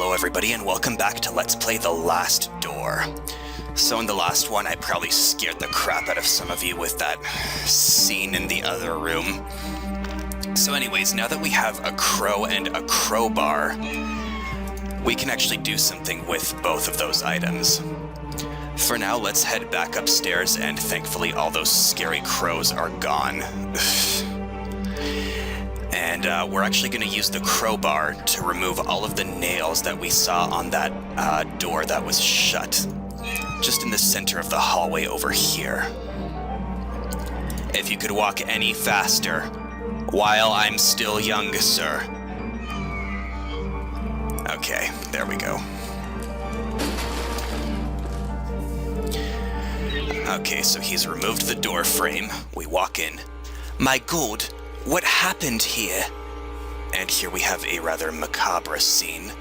Hello everybody and welcome back to Let's Play The Last Door. So in the last one I probably scared the crap out of some of you with that scene in the other room. So anyways, now that we have a crow and a crowbar, we can actually do something with both of those items. For now, let's head back upstairs and thankfully all those scary crows are gone. And we're actually going to use the crowbar to remove all of the nails that we saw on that door that was shut. Just in the center of the hallway over here. If you could walk any faster, while I'm still young, sir. Okay, there we go. Okay, so he's removed the door frame. We walk in. My God! What happened here? And here we have a rather macabre scene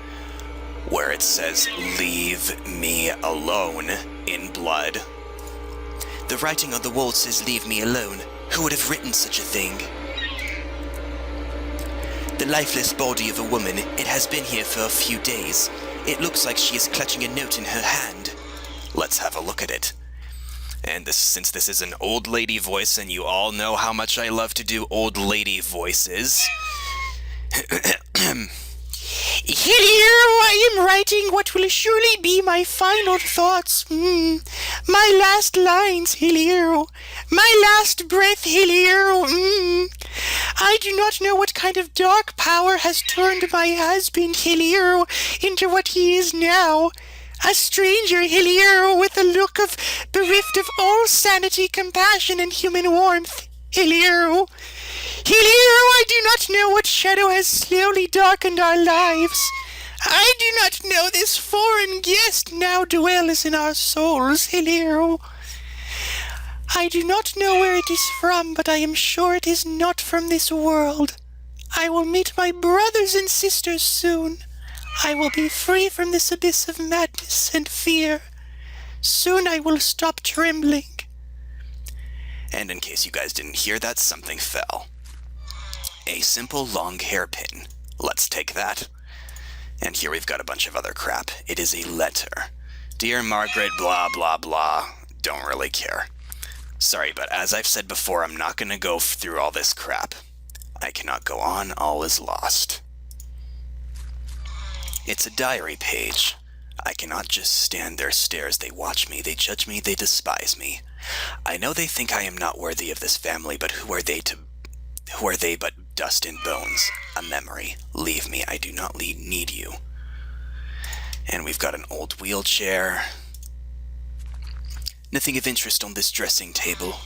where it says, "Leave me alone," in blood. The writing on the wall says, "Leave me alone." Who would have written such a thing? The lifeless body of a woman. It has been here for a few days. It looks like she is clutching a note in her hand. Let's have a look at it. And since this is an old lady voice, and you all know how much I love to do old lady voices. Hello, I am writing what will surely be my final thoughts. My last lines, hello. My last breath, hello. I do not know what kind of dark power has turned my husband, hello, into what he is now. A stranger, hello, with a look of bereft of all sanity, compassion, and human warmth. Hello. Hello, I do not know what shadow has slowly darkened our lives. I do not know this foreign guest now dwells in our souls. Hello. I do not know where it is from, but I am sure it is not from this world. I will meet my brothers and sisters soon. I will be free from this abyss of madness and fear. Soon I will stop trembling. And in case you guys didn't hear that, something fell. A simple long hairpin. Let's take that. And here we've got a bunch of other crap. It is a letter. Dear Margaret, blah, blah, blah. Don't really care. Sorry, but as I've said before, I'm not going to go through all this crap. I cannot go on. All is lost. It's a diary page. I cannot just stand there, stare as they watch me, they judge me, they despise me. I know they think I am not worthy of this family, but who are they but dust and bones? A memory. Leave me, I do not need you. And we've got an old wheelchair. Nothing of interest on this dressing table.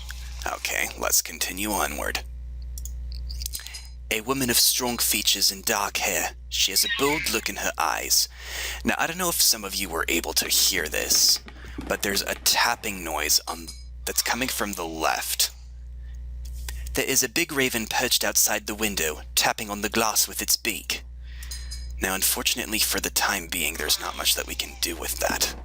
Okay, let's continue onward. A woman of strong features and dark hair. She has a bold look in her eyes. Now, I don't know if some of you were able to hear this, but there's a tapping noise that's coming from the left. There is a big raven perched outside the window, tapping on the glass with its beak. Now, unfortunately for the time being, there's not much that we can do with that.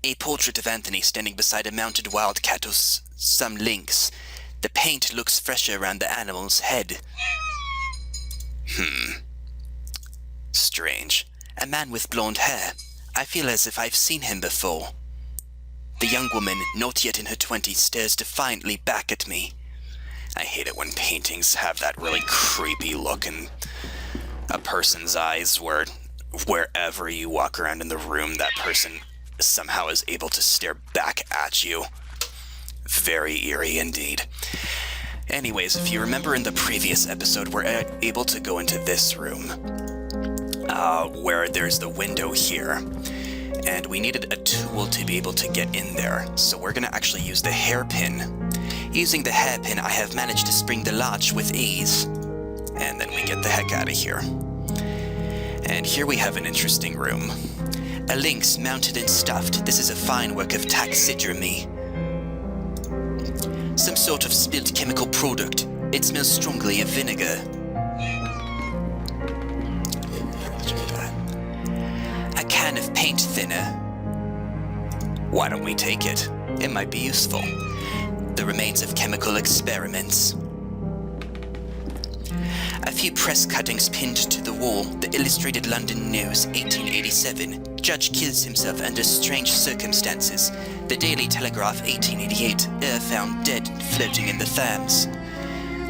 A portrait of Anthony standing beside a mounted wildcat or some lynx. The paint looks fresher around the animal's head. Strange. A man with blonde hair. I feel as if I've seen him before. The young woman, not yet in her 20s, stares defiantly back at me. I hate it when paintings have that really creepy look in a person's eyes where wherever you walk around in the room, that person somehow is able to stare back at you. Very eerie indeed. Anyways, if you remember in the previous episode, we're able to go into this room, where there's the window here, and we needed a tool to be able to get in there, so we're going to actually use the hairpin. Using the hairpin, I have managed to spring the latch with ease, and then we get the heck out of here. And here we have an interesting room. A lynx mounted and stuffed. This is a fine work of taxidermy. Some sort of spilled chemical product. It smells strongly of vinegar. A can of paint thinner. Why don't we take it? It might be useful. The remains of chemical experiments. A few press cuttings pinned to the wall. The Illustrated London News, 1887. Judge kills himself under strange circumstances. The Daily Telegraph, 1888. Heir found dead floating in the Thames.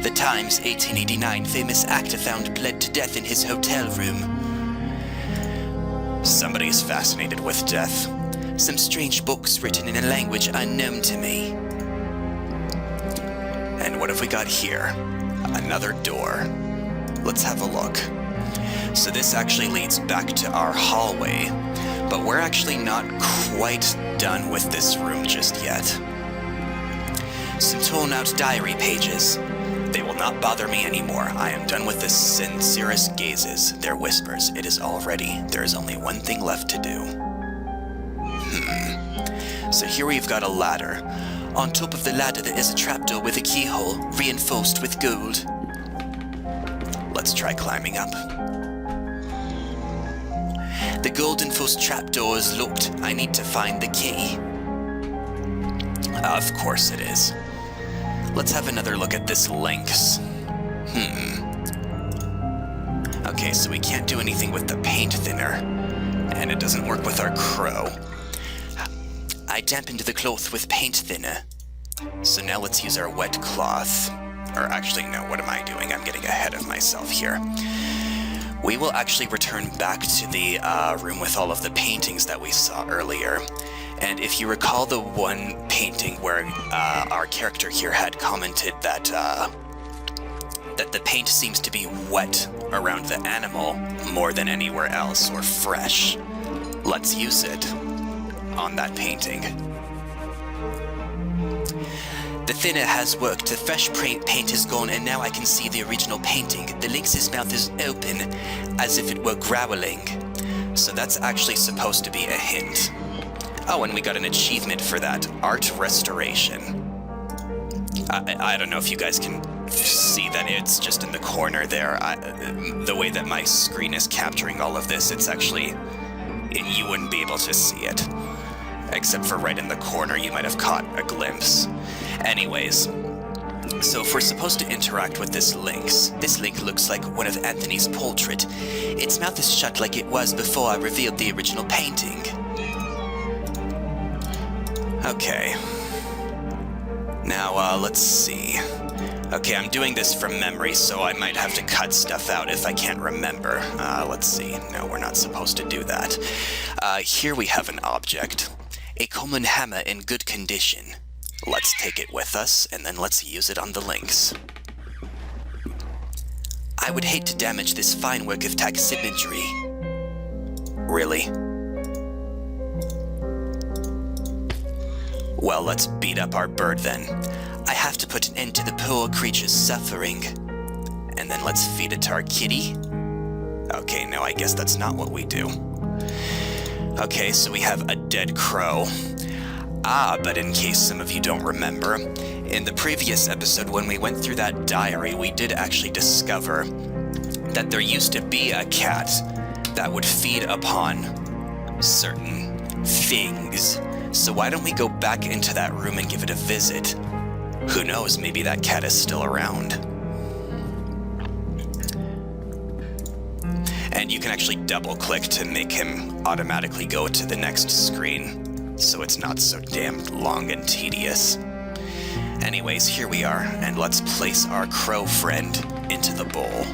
The Times, 1889. Famous actor found bled to death in his hotel room. Somebody is fascinated with death. Some strange books written in a language unknown to me. And what have we got here? Another door. Let's have a look. So this actually leads back to our hallway, but we're actually not quite done with this room just yet. Some torn out diary pages. They will not bother me anymore. I am done with the sincerest gazes, their whispers. It is all ready. There is only one thing left to do. So here we've got a ladder. On top of the ladder there is a trapdoor with a keyhole, reinforced with gold. Let's try climbing up. The gold-enforced trapdoor is locked. I need to find the key. Of course it is. Let's have another look at this lynx. Okay, so we can't do anything with the paint thinner, and it doesn't work with our crow. I dampened the cloth with paint thinner. So now let's use our wet cloth. Or actually, no, what am I doing? I'm getting ahead of myself here. We will actually return back to the room with all of the paintings that we saw earlier. And if you recall the one painting where our character here had commented that that the paint seems to be wet around the animal more than anywhere else, or fresh, let's use it on that painting. The thinner has worked, the fresh paint is gone, and now I can see the original painting. The lynx's mouth is open, as if it were growling. So that's actually supposed to be a hint. Oh, and we got an achievement for that, art restoration. I don't know if you guys can see that, it's just in the corner there. The way that my screen is capturing all of this, it's actually, you wouldn't be able to see it. Except for right in the corner, you might have caught a glimpse. Anyways, so if we're supposed to interact with this lynx looks like one of Anthony's portrait. Its mouth is shut like it was before I revealed the original painting. Okay. Now, let's see. Okay, I'm doing this from memory, so I might have to cut stuff out if I can't remember. Let's see. No, we're not supposed to do that. Here we have an object. A common hammer in good condition. Let's take it with us, and then let's use it on the lynx. I would hate to damage this fine work of taximetry. Really? Well, let's beat up our bird then. I have to put an end to the poor creature's suffering. And then let's feed it to our kitty. Okay, no, I guess that's not what we do. Okay, so we have a dead crow. But in case some of you don't remember, in the previous episode when we went through that diary, we did actually discover that there used to be a cat that would feed upon certain things. So why don't we go back into that room and give it a visit? Who knows, maybe that cat is still around. And you can actually double-click to make him automatically go to the next screen, so it's not so damn long and tedious. Anyways, here we are, and let's place our crow friend into the bowl.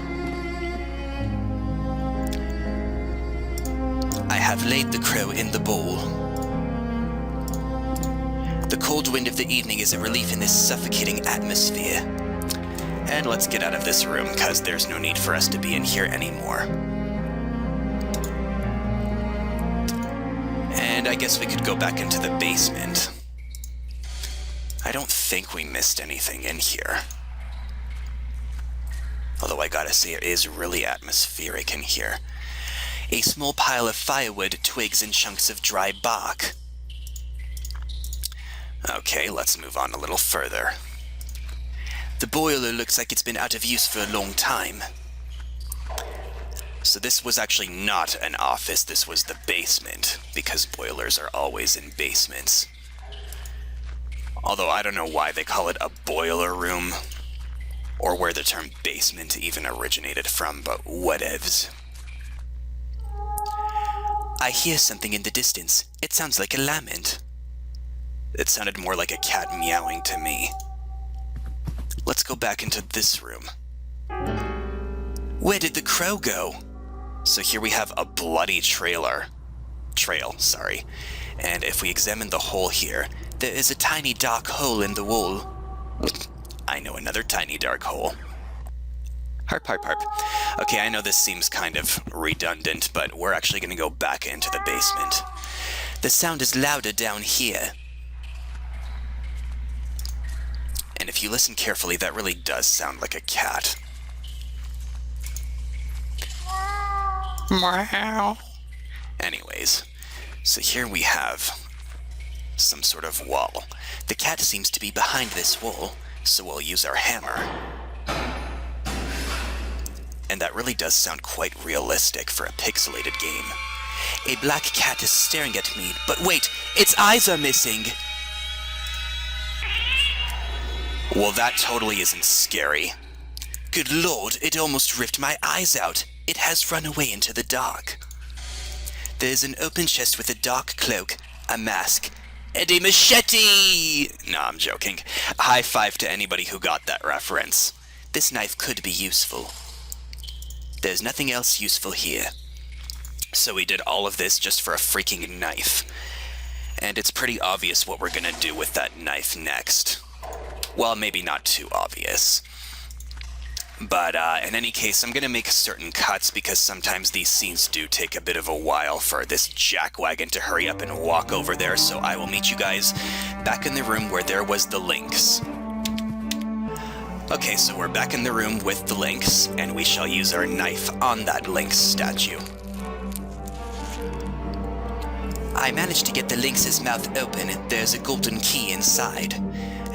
I have laid the crow in the bowl. The cold wind of the evening is a relief in this suffocating atmosphere. And let's get out of this room, cause there's no need for us to be in here anymore. And I guess we could go back into the basement. I don't think we missed anything in here. Although I gotta say, it is really atmospheric in here. A small pile of firewood, twigs, and chunks of dry bark. Okay, let's move on a little further. The boiler looks like it's been out of use for a long time. So this was actually not an office, this was the basement, because boilers are always in basements. Although I don't know why they call it a boiler room. Or where the term basement even originated from, but whatevs. I hear something in the distance. It sounds like a lament. It sounded more like a cat meowing to me. Let's go back into this room. Where did the crow go? So here we have a bloody trail, sorry. And if we examine the hole here, there is a tiny dark hole in the wall. I know another tiny dark hole. Harp, harp, harp. Okay, I know this seems kind of redundant, but we're actually going to go back into the basement. The sound is louder down here. And if you listen carefully, that really does sound like a cat. Meow. Anyways, so here we have some sort of wall. The cat seems to be behind this wall, so we'll use our hammer. And that really does sound quite realistic for a pixelated game. A black cat is staring at me, but wait, its eyes are missing! Well, that totally isn't scary. Good lord, it almost ripped my eyes out. It has run away into the dark. There is an open chest with a dark cloak, a mask, and a machete! No, I'm joking. A high five to anybody who got that reference. This knife could be useful. There's nothing else useful here. So we did all of this just for a freaking knife. And it's pretty obvious what we're gonna do with that knife next. Well, maybe not too obvious. But in any case, I'm gonna make certain cuts because sometimes these scenes do take a bit of a while for this jackwagon to hurry up and walk over there, so I will meet you guys back in the room where there was the lynx. Okay, so we're back in the room with the lynx, and we shall use our knife on that lynx statue. I managed to get the lynx's mouth open. There's a golden key inside.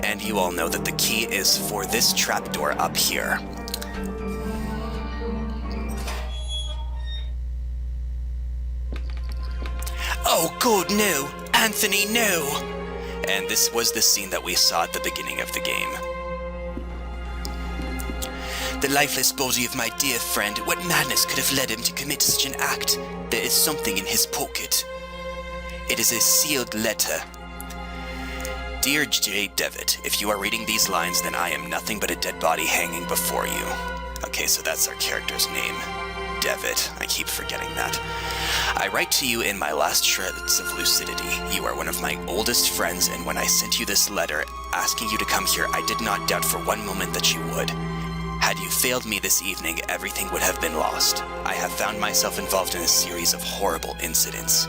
And you all know that the key is for this trapdoor up here. Oh god, no! Anthony, no! And this was the scene that we saw at the beginning of the game. The lifeless body of my dear friend, what madness could have led him to commit such an act? There is something in his pocket. It is a sealed letter. Dear J. Devitt, if you are reading these lines, then I am nothing but a dead body hanging before you. Okay, so that's our character's name. Devitt. I keep forgetting that. I write to you in my last shreds of lucidity. You are one of my oldest friends, and when I sent you this letter asking you to come here, I did not doubt for one moment that you would. Had you failed me this evening, everything would have been lost. I have found myself involved in a series of horrible incidents.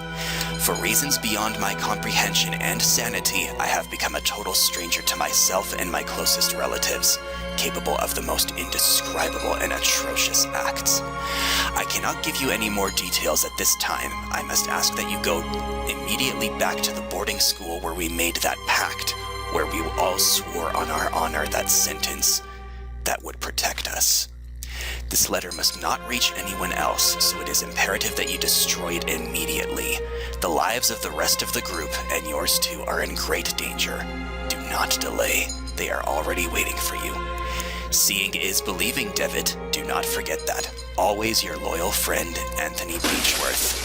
For reasons beyond my comprehension and sanity, I have become a total stranger to myself and my closest relatives, capable of the most indescribable and atrocious acts. I cannot give you any more details at this time. I must ask that you go immediately back to the boarding school where we made that pact, where we all swore on our honor that sentence that would protect us. This letter must not reach anyone else, so it is imperative that you destroy it immediately. The lives of the rest of the group, and yours too, are in great danger. Do not delay. They are already waiting for you. Seeing is believing, Devitt. Do not forget that. Always your loyal friend, Anthony Beechworth.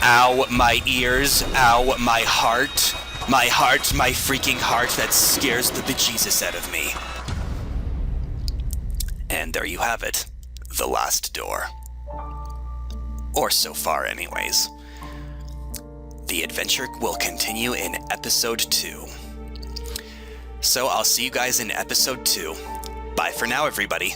Ow, my ears. Ow, my heart. My heart, my freaking heart, that scares the bejesus out of me. And there you have it. The last door. Or so far, anyways. The adventure will continue in episode 2. So I'll see you guys in episode 2. Bye for now, everybody.